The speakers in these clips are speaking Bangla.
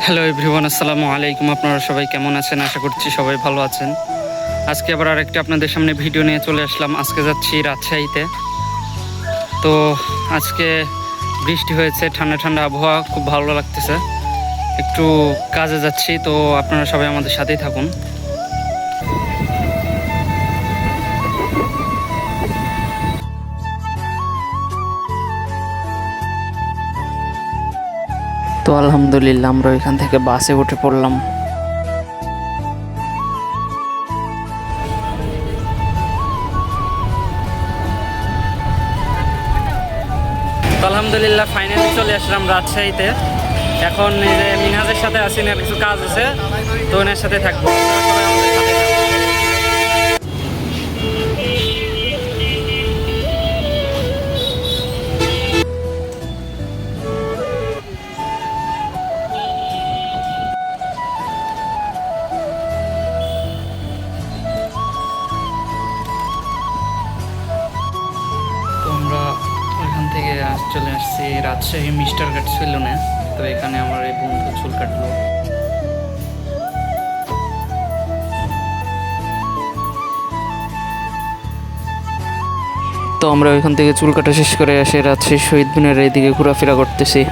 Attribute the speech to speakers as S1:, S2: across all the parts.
S1: হ্যালো এভরিওয়ান, আসসালামু আলাইকুম। আপনারা সবাই কেমন আছেন? আশা করছি সবাই ভালো আছেন। আজকে আবার আরেকটি আপনাদের সামনে ভিডিও নিয়ে চলে আসলাম। আজকে যাচ্ছি রাজশাহীতে। তো আজকে বৃষ্টি হয়েছে, ঠান্ডা ঠান্ডা আবহাওয়া, খুব ভালো লাগতেছে। একটু কাজে যাচ্ছি, তো আপনারা সবাই আমাদের সাথেই থাকুন। তো আলহামদুলিল্লাহ আমরা এখান থেকে বাসে উঠে পড়লাম। তো আলহামদুলিল্লাহ ফাইনালি চলে আসলাম রাজশাহীতে। এখন এই যে মিনহাজের সাথে আছি, না কিছু কাজ আছে, তো ওনার সাথে থাকবো। তো আমরা ওইখান থেকে চলে আসছি রাজশাহী মিস্টার কাট সেলুনে। তো এখানে আমার এই বন্ধু চুল কাটলো। তো আমরা ওইখান থেকে চুল কাটা শেষ করে এসে রাজশাহী শহীদ মিনারের এইদিকে ঘোরাফেরা করতেছি।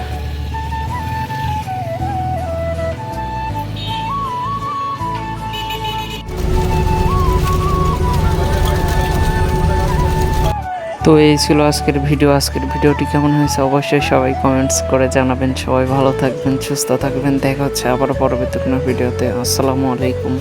S1: তো এই ছিল আজকের ভিডিও। আজকের ভিডিওটি কেমন হয়েছে অবশ্যই সবাই কমেন্টস করে জানাবেন। সবাই ভালো থাকবেন, সুস্থ থাকবেন। দেখা হচ্ছে আবার পরবর্তী কোনো ভিডিওতে। আসসালামু আলাইকুম।